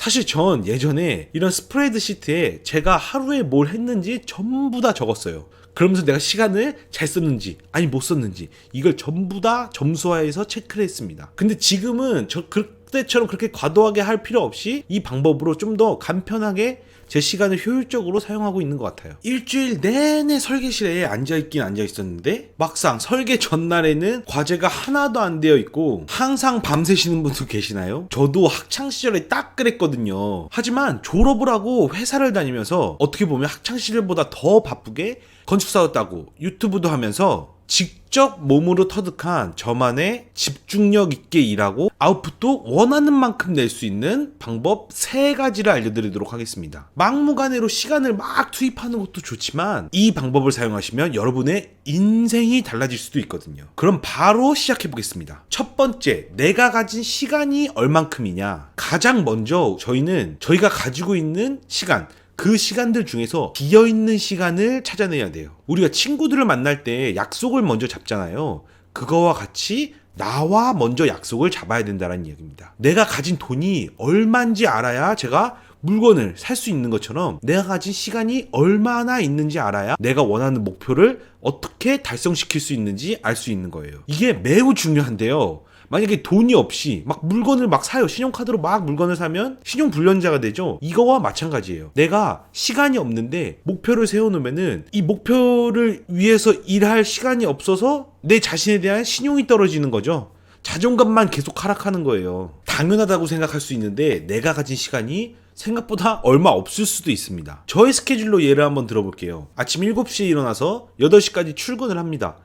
사실 전 예전에 이런 스프레드시트에 제가 하루에 뭘 했는지 전부 다 적었어요. 그러면서 내가 시간을 잘 썼는지 아니 못 썼는지 이걸 전부 다 점수화해서 체크를 했습니다. 근데 지금은 그때처럼 그렇게 과도하게 할 필요 없이 이 방법으로 좀 더 간편하게 제 시간을 효율적으로 사용하고 있는 것 같아요. 일주일 내내 설계실에 앉아있긴 앉아있었는데 막상 설계 전날에는 과제가 하나도 안 되어 있고 항상 밤새시는 분도 계시나요? 저도 학창시절에 딱 그랬거든요. 하지만 졸업을 하고 회사를 다니면서 어떻게 보면 학창시절보다 더 바쁘게 건축사도 따고 유튜브도 하면서 직접 몸으로 터득한 저만의 집중력 있게 일하고 아웃풋도 원하는 만큼 낼 수 있는 방법 3가지를 알려드리도록 하겠습니다. 막무가내로 시간을 막 투입하는 것도 좋지만 이 방법을 사용하시면 여러분의 인생이 달라질 수도 있거든요. 그럼 바로 시작해 보겠습니다. 첫 번째, 내가 가진 시간이 얼만큼이냐. 가장 먼저 저희가 가지고 있는 시간, 그 시간들 중에서 비어있는 시간을 찾아내야 돼요. 우리가 친구들을 만날 때 약속을 먼저 잡잖아요. 그거와 같이 나와 먼저 약속을 잡아야 된다는 이야기입니다. 내가 가진 돈이 얼마인지 알아야 제가 물건을 살 수 있는 것처럼 내가 가진 시간이 얼마나 있는지 알아야 내가 원하는 목표를 어떻게 달성시킬 수 있는지 알 수 있는 거예요. 이게 매우 중요한데요. 만약에 돈이 없이 막 물건을 막 사요. 신용카드로 막 물건을 사면 신용불량자가 되죠. 이거와 마찬가지예요. 내가 시간이 없는데 목표를 세워놓으면은 이 목표를 위해서 일할 시간이 없어서 내 자신에 대한 신용이 떨어지는 거죠. 자존감만 계속 하락하는 거예요. 당연하다고 생각할 수 있는데 내가 가진 시간이 생각보다 얼마 없을 수도 있습니다. 저의 스케줄로 예를 한번 들어볼게요. 아침 7시에 일어나서 8시까지 출근을 합니다.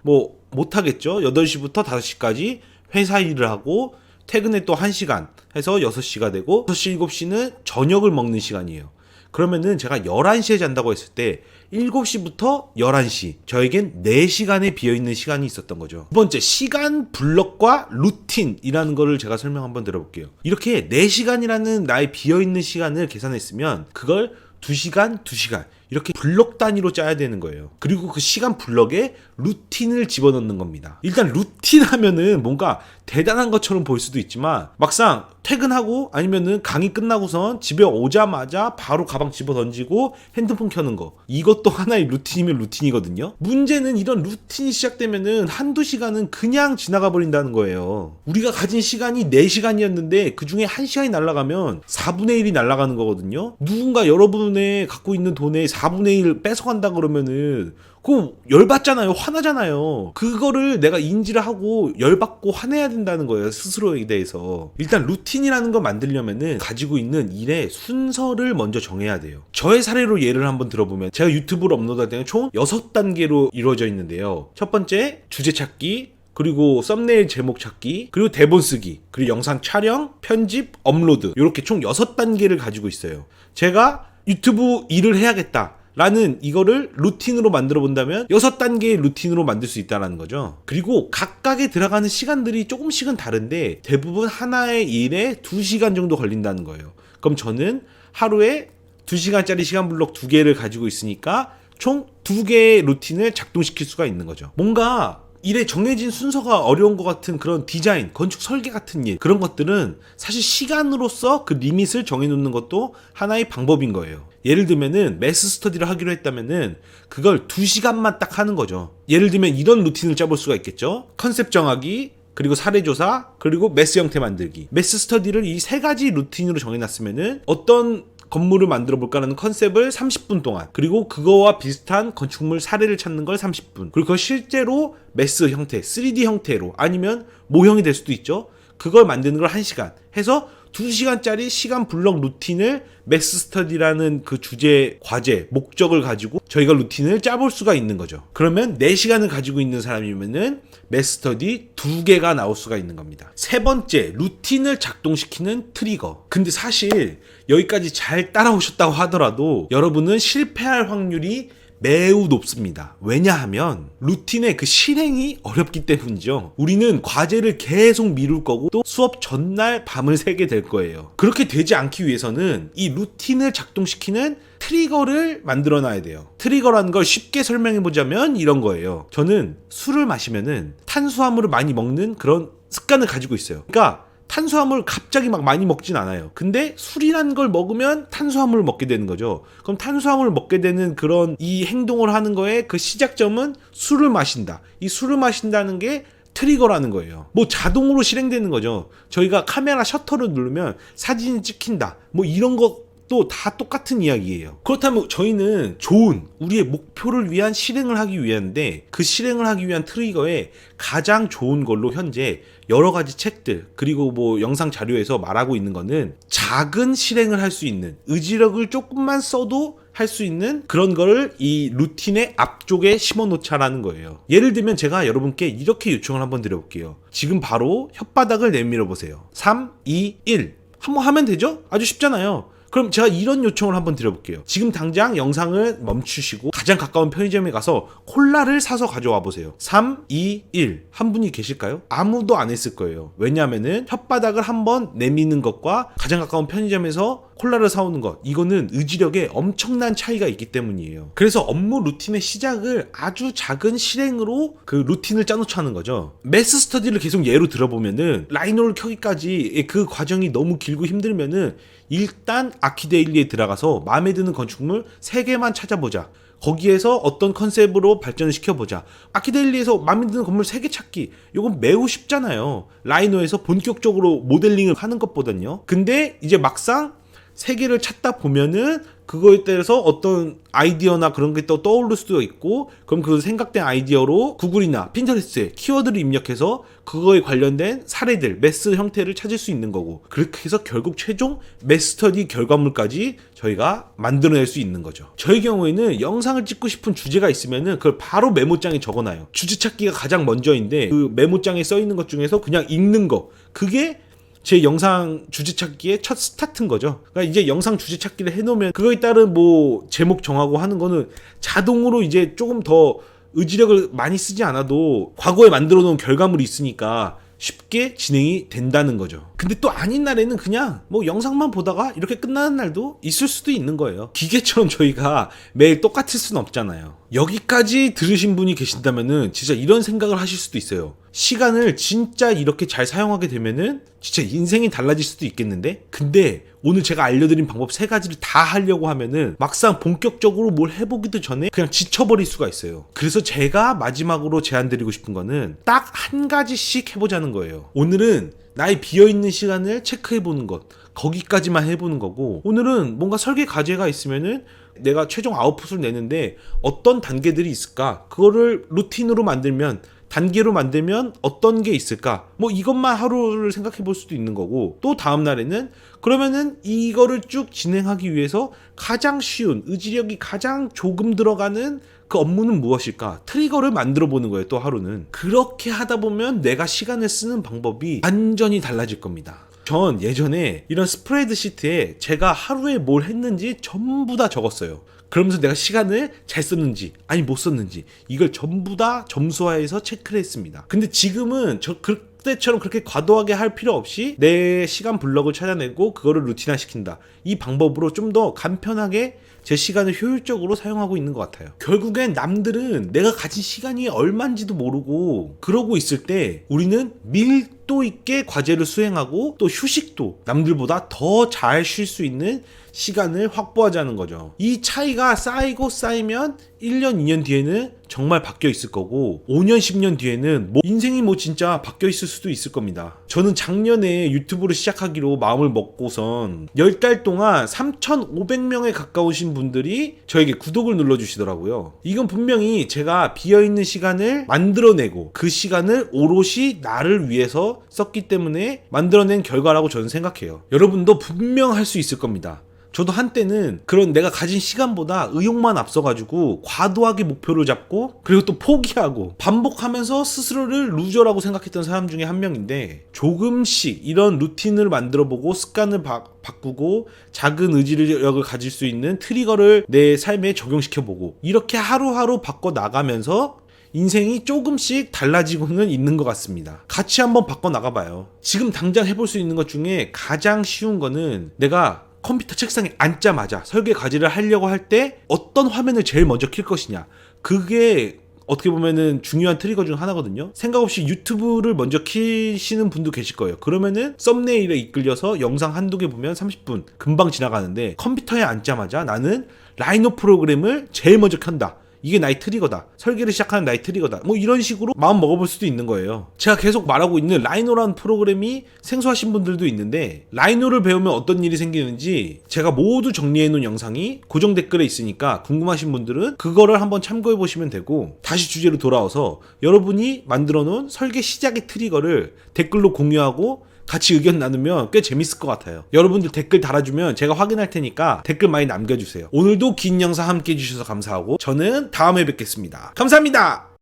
못하겠죠. 8시부터 5시까지 회사 일을 하고 퇴근에 또 1시간 해서 6시가 되고 6시, 7시는 저녁을 먹는 시간이에요. 그러면은 제가 11시에 잔다고 했을 때 7시부터 11시 저에겐 4시간의 비어있는 시간이 있었던 거죠. 두 번째, 시간 블럭과 루틴이라는 거를 제가 설명 한번 드려볼게요. 이렇게 4시간이라는 나의 비어있는 시간을 계산했으면 그걸 2시간, 2시간 이렇게 블럭 단위로 짜야 되는 거예요. 그리고 그 시간 블럭에 루틴을 집어넣는 겁니다. 일단 루틴 하면은 뭔가 대단한 것처럼 보일 수도 있지만 막상 퇴근하고 아니면은 강의 끝나고선 집에 오자마자 바로 가방 집어 던지고 핸드폰 켜는 거, 이것도 하나의 루틴이면 루틴이거든요. 문제는 이런 루틴이 시작되면은 한두 시간은 그냥 지나가 버린다는 거예요. 우리가 가진 시간이 4시간이었는데 그 중에 1시간이 날아가면 4분의 1이 날아가는 거거든요. 누군가 여러분의 갖고 있는 돈의 4분의 1 뺏어간다 그러면은 그거 열받잖아요. 화나잖아요. 그거를 내가 인지를 하고 열받고 화내야 된다는 거예요. 스스로에 대해서. 일단 루틴이라는 거 만들려면은 가지고 있는 일의 순서를 먼저 정해야 돼요. 저의 사례로 예를 한번 들어보면 제가 유튜브를 업로드할 때는 총 6단계로 이루어져 있는데요. 첫 번째, 주제 찾기, 그리고 썸네일 제목 찾기, 그리고 대본 쓰기, 그리고 영상 촬영, 편집, 업로드, 이렇게 총 6단계를 가지고 있어요. 제가 유튜브 일을 해야겠다 라는 이거를 루틴으로 만들어 본다면 6단계의 루틴으로 만들 수 있다는 거죠. 그리고 각각에 들어가는 시간들이 조금씩은 다른데 대부분 하나의 일에 2시간 정도 걸린다는 거예요. 그럼 저는 하루에 2시간짜리 시간 블록 2개를 가지고 있으니까 총 2개의 루틴을 작동시킬 수가 있는 거죠. 뭔가 일에 정해진 순서가 어려운 것 같은 그런 디자인, 건축 설계 같은 일, 그런 것들은 사실 시간으로서 그 리밋을 정해놓는 것도 하나의 방법인 거예요. 예를 들면은 매스 스터디를 하기로 했다면은 그걸 2시간만 딱 하는 거죠. 예를 들면 이런 루틴을 짜볼 수가 있겠죠. 컨셉 정하기, 그리고 사례조사, 그리고 매스 형태 만들기. 매스 스터디를 이 3가지 루틴으로 정해놨으면은 어떤 건물을 만들어 볼까라는 컨셉을 30분 동안, 그리고 그거와 비슷한 건축물 사례를 찾는 걸 30분, 그리고 그걸 실제로 매스 형태, 3D 형태로 아니면 모형이 될 수도 있죠. 그걸 만드는 걸 1시간 해서 2시간짜리 시간 블럭 루틴을 매스 스터디라는 그 주제, 과제, 목적을 가지고 저희가 루틴을 짜볼 수가 있는 거죠. 그러면 4시간을 가지고 있는 사람이면은 매스 스터디 2개가 나올 수가 있는 겁니다. 세 번째, 루틴을 작동시키는 트리거. 근데 사실 여기까지 잘 따라오셨다고 하더라도 여러분은 실패할 확률이 매우 높습니다. 왜냐하면 루틴의 그 실행이 어렵기 때문이죠. 우리는 과제를 계속 미룰 거고 또 수업 전날 밤을 새게 될 거예요. 그렇게 되지 않기 위해서는 이 루틴을 작동시키는 트리거를 만들어 놔야 돼요. 트리거라는 걸 쉽게 설명해 보자면 이런 거예요. 저는 술을 마시면은 탄수화물을 많이 먹는 그런 습관을 가지고 있어요. 그러니까 탄수화물 갑자기 막 많이 먹진 않아요. 근데 술이란 걸 먹으면 탄수화물을 먹게 되는 거죠. 그럼 탄수화물을 먹게 되는 그런 이 행동을 하는 거에 그 시작점은 술을 마신다. 이 술을 마신다는 게 트리거라는 거예요. 뭐 자동으로 실행되는 거죠. 저희가 카메라 셔터를 누르면 사진이 찍힌다. 뭐 이런 것도 다 똑같은 이야기예요. 그렇다면 저희는 좋은 우리의 목표를 위한 실행을 하기 위한데 그 실행을 하기 위한 트리거에 가장 좋은 걸로 현재 여러 가지 책들 그리고 뭐 영상 자료에서 말하고 있는 거는 작은 실행을 할 수 있는 의지력을 조금만 써도 할 수 있는 그런 거를 이 루틴의 앞쪽에 심어 놓자라는 거예요. 예를 들면 제가 여러분께 이렇게 요청을 한번 드려볼게요. 지금 바로 혓바닥을 내밀어 보세요. 3, 2, 1 한번 하면 되죠? 아주 쉽잖아요. 그럼 제가 이런 요청을 한번 드려볼게요. 지금 당장 영상을 멈추시고 가장 가까운 편의점에 가서 콜라를 사서 가져와 보세요. 3, 2, 1 한 분이 계실까요? 아무도 안 했을 거예요. 왜냐하면은 혓바닥을 한번 내미는 것과 가장 가까운 편의점에서 콜라를 사오는 것, 이거는 의지력에 엄청난 차이가 있기 때문이에요. 그래서 업무 루틴의 시작을 아주 작은 실행으로 그 루틴을 짜놓자는 거죠. 매스 스터디를 계속 예로 들어보면은 라이노를 켜기까지 그 과정이 너무 길고 힘들면은 일단 아키데일리에 들어가서 마음에 드는 건축물 3개만 찾아보자. 거기에서 어떤 컨셉으로 발전을 시켜보자. 아키데일리에서 마음에 드는 건물 3개 찾기, 이건 매우 쉽잖아요. 라이노에서 본격적으로 모델링을 하는 것보단요. 근데 이제 막상 3개를 찾다 보면은 그거에 따라서 어떤 아이디어나 그런 게 또 떠오를 수도 있고, 그럼 그 생각된 아이디어로 구글이나 핀터레스트에 키워드를 입력해서 그거에 관련된 사례들, 매스 형태를 찾을 수 있는 거고, 그렇게 해서 결국 최종 매스터디 결과물까지 저희가 만들어낼 수 있는 거죠. 저희 경우에는 영상을 찍고 싶은 주제가 있으면은 그걸 바로 메모장에 적어놔요. 주제 찾기가 가장 먼저인데 그 메모장에 써 있는 것 중에서 그냥 읽는 거, 그게 제 영상 주제 찾기의 첫 스타트인 거죠. 그러니까 이제 영상 주제 찾기를 해놓으면 그거에 따른 뭐 제목 정하고 하는 거는 자동으로 이제 조금 더 의지력을 많이 쓰지 않아도 과거에 만들어 놓은 결과물이 있으니까 쉽게 진행이 된다는 거죠. 근데 또 아닌 날에는 그냥 뭐 영상만 보다가 이렇게 끝나는 날도 있을 수도 있는 거예요. 기계처럼 저희가 매일 똑같을 수는 없잖아요. 여기까지 들으신 분이 계신다면은 진짜 이런 생각을 하실 수도 있어요. 시간을 진짜 이렇게 잘 사용하게 되면은 진짜 인생이 달라질 수도 있겠는데? 근데 오늘 제가 알려드린 방법 3가지를 다 하려고 하면은 막상 본격적으로 뭘 해보기도 전에 그냥 지쳐버릴 수가 있어요. 그래서 제가 마지막으로 제안드리고 싶은 거는 딱 한 가지씩 해보자는 거예요. 오늘은 나의 비어있는 시간을 체크해보는 것, 거기까지만 해보는 거고, 오늘은 뭔가 설계 과제가 있으면은 내가 최종 아웃풋을 내는데 어떤 단계들이 있을까? 그거를 루틴으로 만들면, 단계로 만들면 어떤 게 있을까? 뭐 이것만 하루를 생각해 볼 수도 있는 거고, 또 다음 날에는 그러면은 이거를 쭉 진행하기 위해서 가장 쉬운, 의지력이 가장 조금 들어가는 그 업무는 무엇일까? 트리거를 만들어 보는 거예요. 또 하루는. 그렇게 하다 보면 내가 시간을 쓰는 방법이 완전히 달라질 겁니다. 전 예전에 이런 스프레드 시트에 제가 하루에 뭘 했는지 전부 다 적었어요. 그러면서 내가 시간을 잘 썼는지 아니 못 썼는지 이걸 전부 다 점수화해서 체크를 했습니다. 근데 지금은 그때처럼 그렇게 과도하게 할 필요 없이 내 시간 블럭을 찾아내고 그거를 루틴화 시킨다. 이 방법으로 좀 더 간편하게 제 시간을 효율적으로 사용하고 있는 것 같아요. 결국엔 남들은 내가 가진 시간이 얼마인지도 모르고 그러고 있을 때 우리는 밀도 있게 과제를 수행하고 또 휴식도 남들보다 더 잘 쉴 수 있는 시간을 확보하자는 거죠. 이 차이가 쌓이면 1년, 2년 뒤에는 정말 바뀌어 있을 거고 5년, 10년 뒤에는 인생이 진짜 바뀌어 있을 수도 있을 겁니다. 저는 작년에 유튜브를 시작하기로 마음을 먹고선 10달 동안 3,500명에 가까우신 분들이 저에게 구독을 눌러주시더라고요. 이건 분명히 제가 비어있는 시간을 만들어내고 그 시간을 오롯이 나를 위해서 썼기 때문에 만들어낸 결과라고 저는 생각해요. 여러분도 분명 할 수 있을 겁니다. 저도 한때는 그런 내가 가진 시간보다 의욕만 앞서가지고 과도하게 목표를 잡고 그리고 또 포기하고 반복하면서 스스로를 루저라고 생각했던 사람 중에 한 명인데, 조금씩 이런 루틴을 만들어보고 습관을 바꾸고 작은 의지력을 가질 수 있는 트리거를 내 삶에 적용시켜보고 이렇게 하루하루 바꿔나가면서 인생이 조금씩 달라지고는 있는 것 같습니다. 같이 한번 바꿔나가봐요. 지금 당장 해볼 수 있는 것 중에 가장 쉬운 거는 내가 컴퓨터 책상에 앉자마자 설계 과제를 하려고 할 때 어떤 화면을 제일 먼저 킬 것이냐, 그게 어떻게 보면은 중요한 트리거 중 하나거든요. 생각 없이 유튜브를 먼저 키시는 분도 계실 거예요. 그러면은 썸네일에 이끌려서 영상 한두 개 보면 30분 금방 지나가는데, 컴퓨터에 앉자마자 나는 라이노 프로그램을 제일 먼저 켠다. 이게 나의 트리거다. 설계를 시작하는 나의 트리거다. 뭐 이런 식으로 마음 먹어볼 수도 있는 거예요. 제가 계속 말하고 있는 라이노라는 프로그램이 생소하신 분들도 있는데, 라이노를 배우면 어떤 일이 생기는지 제가 모두 정리해놓은 영상이 고정 댓글에 있으니까 궁금하신 분들은 그거를 한번 참고해보시면 되고, 다시 주제로 돌아와서 여러분이 만들어놓은 설계 시작의 트리거를 댓글로 공유하고 같이 의견 나누면 꽤 재밌을 것 같아요. 여러분들 댓글 달아주면 제가 확인할 테니까 댓글 많이 남겨주세요. 오늘도 긴 영상 함께 해주셔서 감사하고 저는 다음에 뵙겠습니다. 감사합니다.